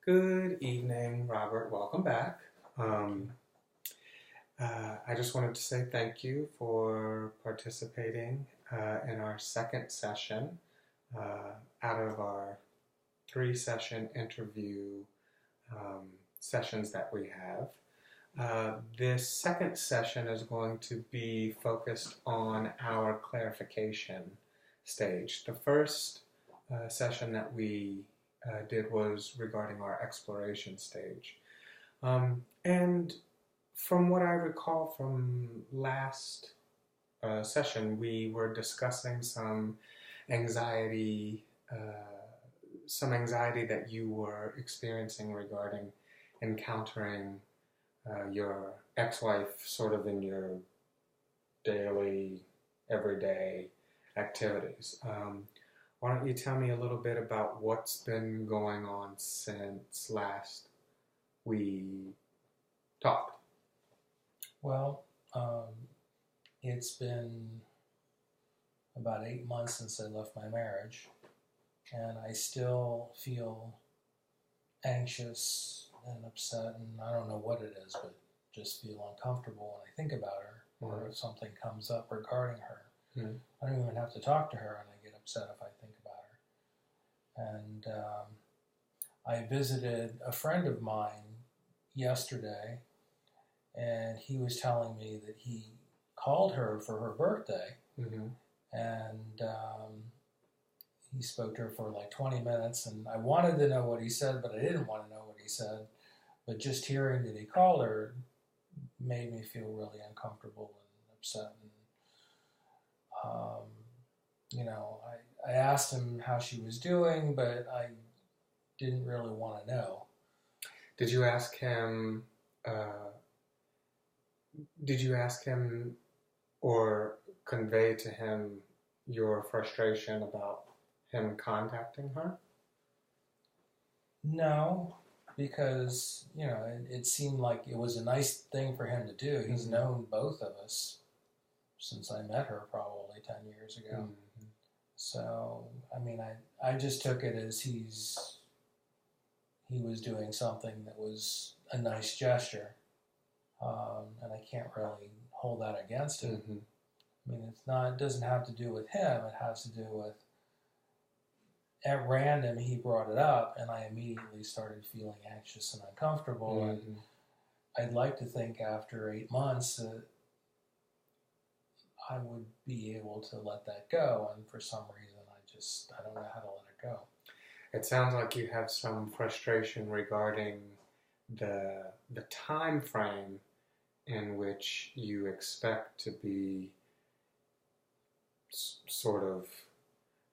Good evening, Robert. Welcome back. Um, I just wanted to say thank you for participating in our second session out of our three-session interview sessions that we have. This second session is going to be focused on our clarification stage. The first session that we did was regarding our exploration stage. And from what I recall from last session, we were discussing anxiety, uh, some anxiety that you were experiencing regarding encountering your ex-wife sort of in your daily, everyday activities. Why don't you tell me a little bit about what's been going on since last we talked? Well, it's been about 8 months since I left my marriage, and I still feel anxious and upset, and I don't know what it is, but just feel uncomfortable when I think about her, or if something comes up regarding her. Mm-hmm. I don't even have to talk to her, and I get upset if I think about her. And I visited a friend of mine yesterday, and he was telling me that he called her for her birthday, Mm-hmm. and he spoke to her for like 20 minutes, and I wanted to know what he said, but I didn't want to know what he said. But just hearing that he called her made me feel really uncomfortable and upset. And, I asked him how she was doing, but I didn't really want to know. Did you ask him? Did you ask him or convey to him your frustration about him contacting her? No, because it seemed like it was a nice thing for him to do. He's known both of us since I met her probably 10 years ago. Mm-hmm. So, I mean, I just took it as he was doing something that was a nice gesture, and I can't really hold that against him. Mm-hmm. I mean, it doesn't have to do with him. It has to do with, at random, he brought it up, and I immediately started feeling anxious and uncomfortable. Mm-hmm. And I'd like to think after 8 months that I would be able to let that go, and for some reason I don't know how to let it go. It sounds like you have some frustration regarding the time frame in which you expect to be sort of,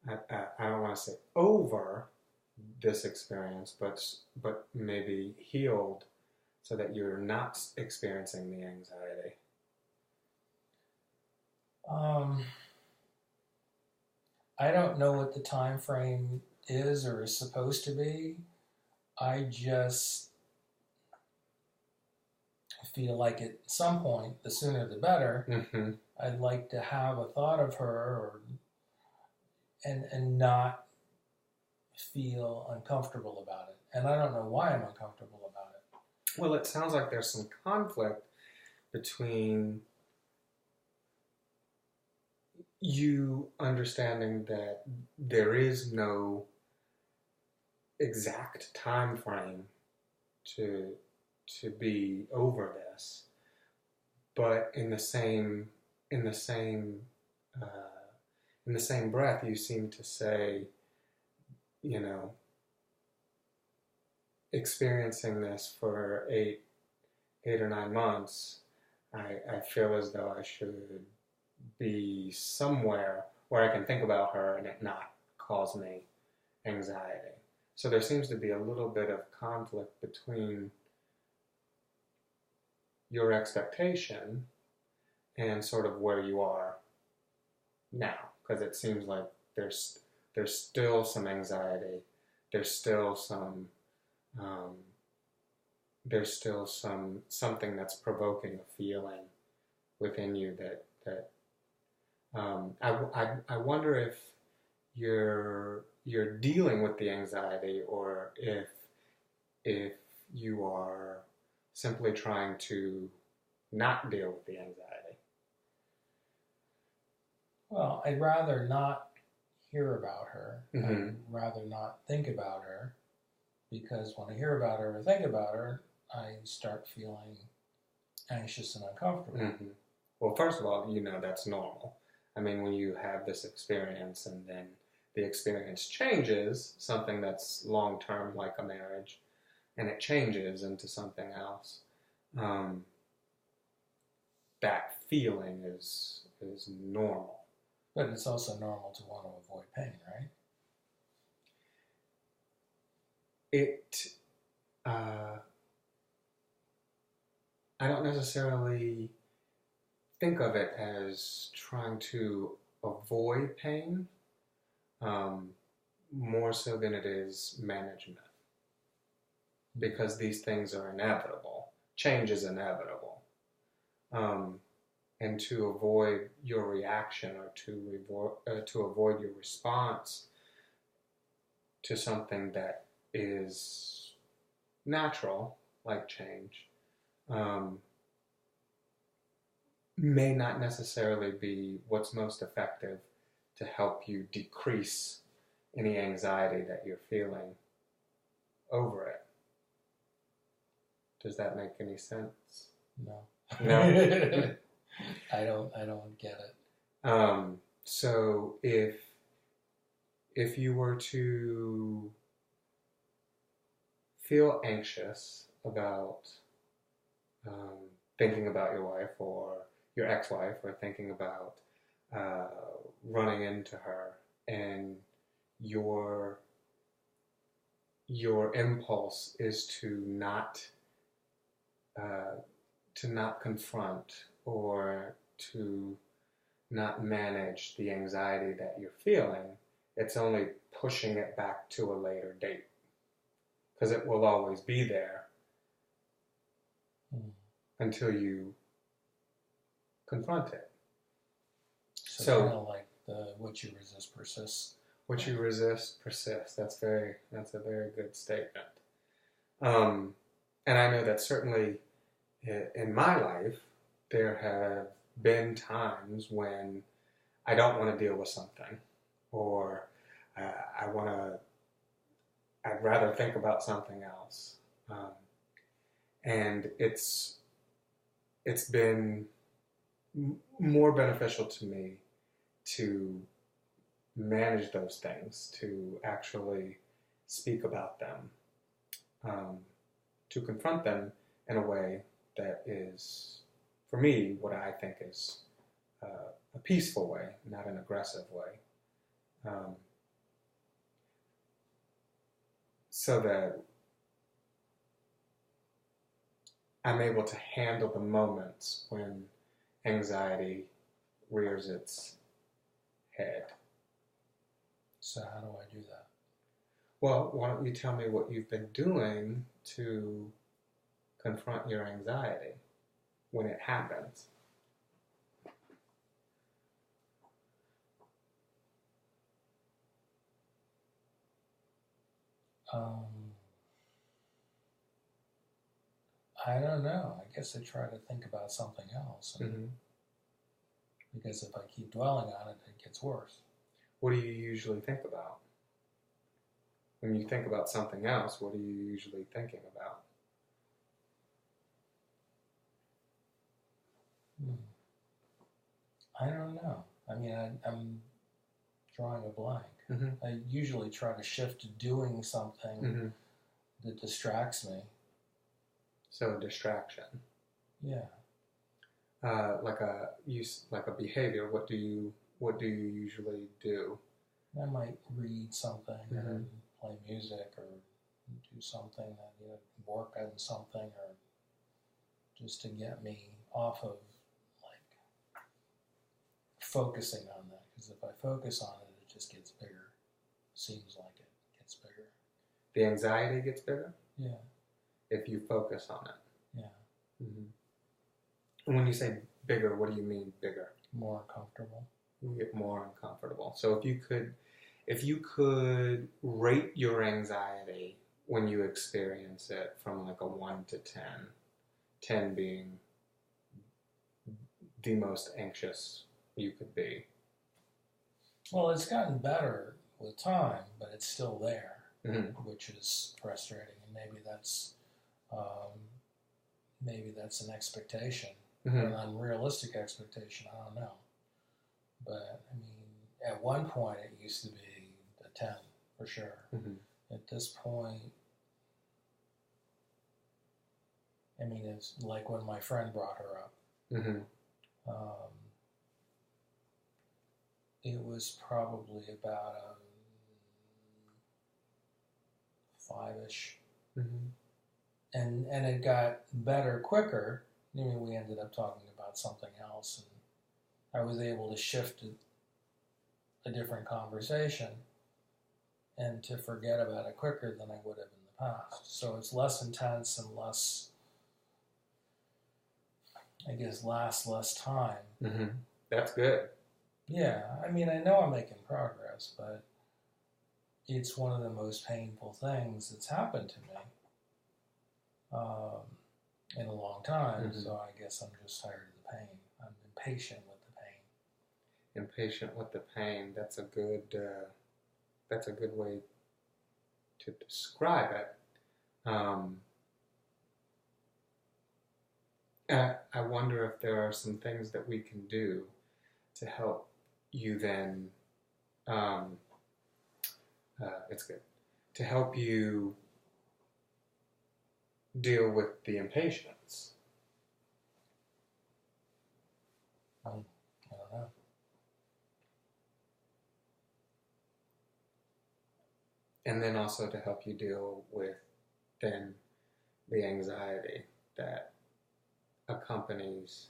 I don't want to say over this experience, but maybe healed so that you're not experiencing the anxiety. I don't know what the time frame is or is supposed to be. I just feel like at some point, the sooner the better, Mm-hmm. I'd like to have a thought of her and not feel uncomfortable about it. And I don't know why I'm uncomfortable about it. Well, it sounds like there's some conflict between you understanding that there is no exact time frame to be over this, but in the same uh, in the same breath, you seem to say, experiencing this for 8 or 9 months, I feel as though I should be somewhere where I can think about her and it not cause me anxiety. So there seems to be a little bit of conflict between your expectation and sort of where you are now, because it seems like there's still some anxiety, there's still something that's provoking a feeling within you that I wonder if you're dealing with the anxiety, or if if you are simply trying to not deal with the anxiety? Well, I'd rather not hear about her. Mm-hmm. I'd rather not think about her, because when I hear about her or think about her, I start feeling anxious and uncomfortable. Mm-hmm. Well, first of all, that's normal. I mean, when you have this experience and then the experience changes, something that's long-term like a marriage, and it changes into something else, that feeling is normal. But it's also normal to want to avoid pain, right? I don't necessarily think of it as trying to avoid pain, more so than it is management. Because these things are inevitable. Change is inevitable. And to avoid your reaction or to avoid your response to something that is natural, like change, may not necessarily be what's most effective to help you decrease any anxiety that you're feeling over it. Does that make any sense? No. No? I don't get it. So if you were to feel anxious about thinking about your wife or your ex-wife, or thinking about running into her, and your impulse is to not confront or to not manage the anxiety that you're feeling, it's only pushing it back to a later date, because it will always be there until you confront it. So kind of like what you resist persists. What you resist persists. That's a very good statement. And I know that certainly in my life there have been times when I don't want to deal with something, or I'd rather think about something else, and it's been more beneficial to me to manage those things, to actually speak about them, to confront them in a way that is, for me, what I think is a peaceful way, not an aggressive way, so that I'm able to handle the moments when anxiety rears its head. So how do I do that? Well, why don't you tell me what you've been doing to confront your anxiety when it happens? I don't know. I guess I try to think about something else. Mm-hmm. Because if I keep dwelling on it, it gets worse. What do you usually think about? When you think about something else, what are you usually thinking about? I don't know. I mean, I'm drawing a blank. Mm-hmm. I usually try to shift to doing something that distracts me. So a distraction. Yeah. Like a behavior. What do you usually do? I might read something, or play music, or do something that work on something, or just to get me off of focusing on that. Because if I focus on it, it just gets bigger. Seems like it gets bigger. The anxiety gets bigger? Yeah. If you focus on it. Yeah. Mm-hmm. And when you say bigger, what do you mean bigger? More uncomfortable. You get more uncomfortable. So if you could rate your anxiety when you experience it from like a 1 to 10, 10 being the most anxious you could be? Well, it's gotten better with time, but it's still there, Mm-hmm. which is frustrating. And um, maybe that's an expectation, or Mm-hmm. an unrealistic expectation. I don't know. But I mean, at one point it used to be a 10 for sure. Mm-hmm. At this point, I mean, it's like when my friend brought her up. Mm-hmm. Um, it was probably about a five-ish, Mm-hmm. and it got better quicker. I mean, we ended up talking about something else, and I was able to shift a different conversation and to forget about it quicker than I would have in the past. So it's less intense and less, I guess, lasts less time. Mm-hmm. That's good. Yeah, I mean, I know I'm making progress, but it's one of the most painful things that's happened to me in a long time. Mm-hmm. So I guess I'm just tired of the pain. I'm impatient with the pain. Impatient with the pain. That's a good way to describe it. I wonder if there are some things that we can do to help you then. It's good to help you deal with the impatience. I don't know. And then also to help you deal with then the anxiety that accompanies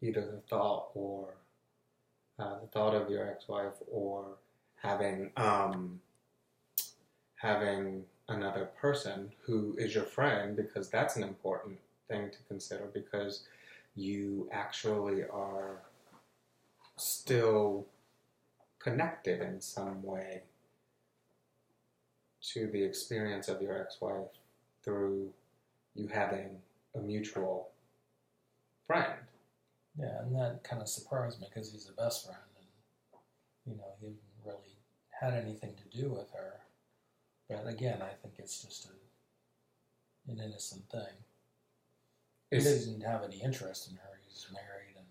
either the thought of your ex-wife, or having another person who is your friend, because that's an important thing to consider, because you actually are still connected in some way to the experience of your ex-wife through you having a mutual friend. Yeah, and that kind of surprised me because he's a best friend, and he hasn't really had anything to do with her. But again, I think it's just an innocent thing. He doesn't have any interest in her. He's married, and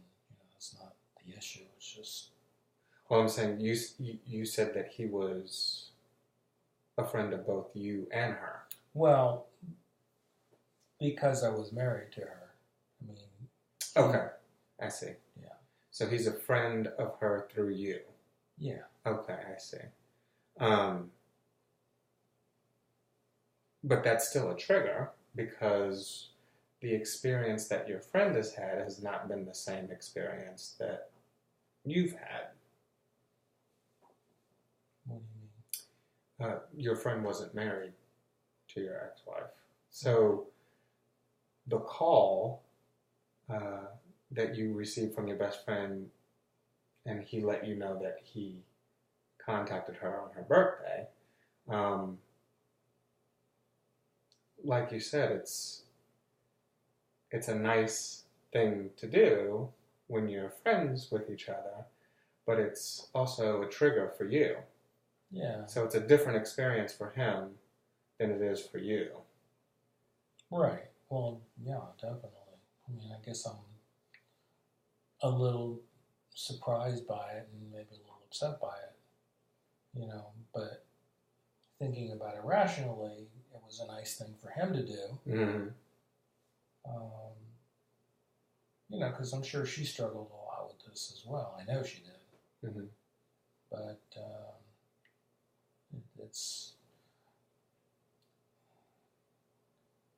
that's not the issue. It's just. Well, I'm saying you said that he was a friend of both you and her. Well, because I was married to her. I mean. Okay, I see. Yeah. So he's a friend of her through you. Yeah. Okay, I see. But that's still a trigger, because the experience that your friend has had has not been the same experience that you've had. What do you mean? Your friend wasn't married to your ex-wife. So the call that you received from your best friend, and he let you know that he contacted her on her birthday, like you said, it's a nice thing to do when you're friends with each other, but it's also a trigger for you. Yeah. So it's a different experience for him than it is for you. Right. Well, yeah, definitely. I mean, I guess I'm a little surprised by it and maybe a little upset by it, but thinking about it rationally, it was a nice thing for him to do. Mm-hmm. Because I'm sure she struggled a lot with this as well. I know she did. Mm-hmm. But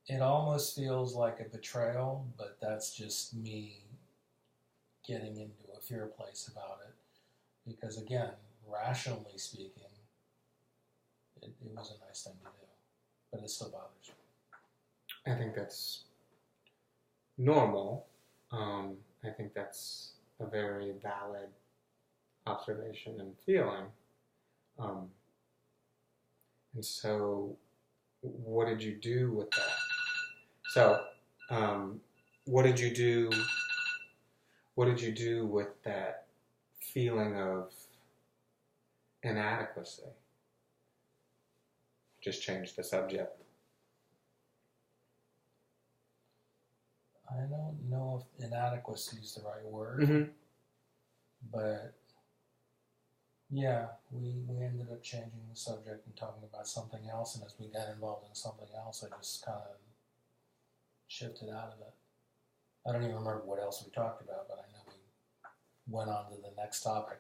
it almost feels like a betrayal, but that's just me getting into a fear place about it. Because again, rationally speaking, it was a nice thing to do, but it still bothers me. I think that's normal. I think that's a very valid observation and feeling. And so, what did you do with that? So, what did you do? What did you do with that feeling of inadequacy? Just change the subject. I don't know if inadequacy is the right word, Mm-hmm. but yeah, we ended up changing the subject and talking about something else. And as we got involved in something else, I just kind of shifted out of it. I don't even remember what else we talked about, but I know we went on to the next topic.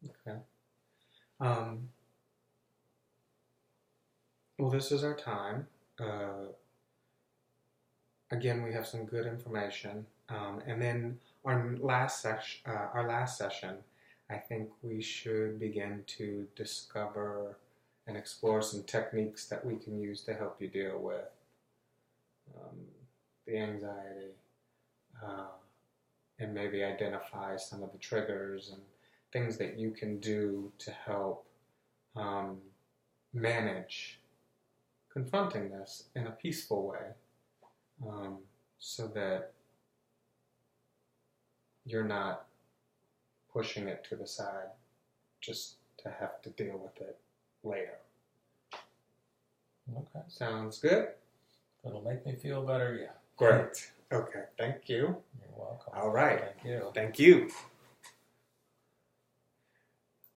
Okay. Well, this is our time. Again, we have some good information, and then our last session, I think we should begin to discover and explore some techniques that we can use to help you deal with the anxiety, and maybe identify some of the triggers and things that you can do to help manage confronting this in a peaceful way, so that you're not pushing it to the side just to have to deal with it later. Okay. Sounds good? It'll make me feel better, yeah. Great. Okay, thank you. You're welcome. All right. Thank you. Thank you.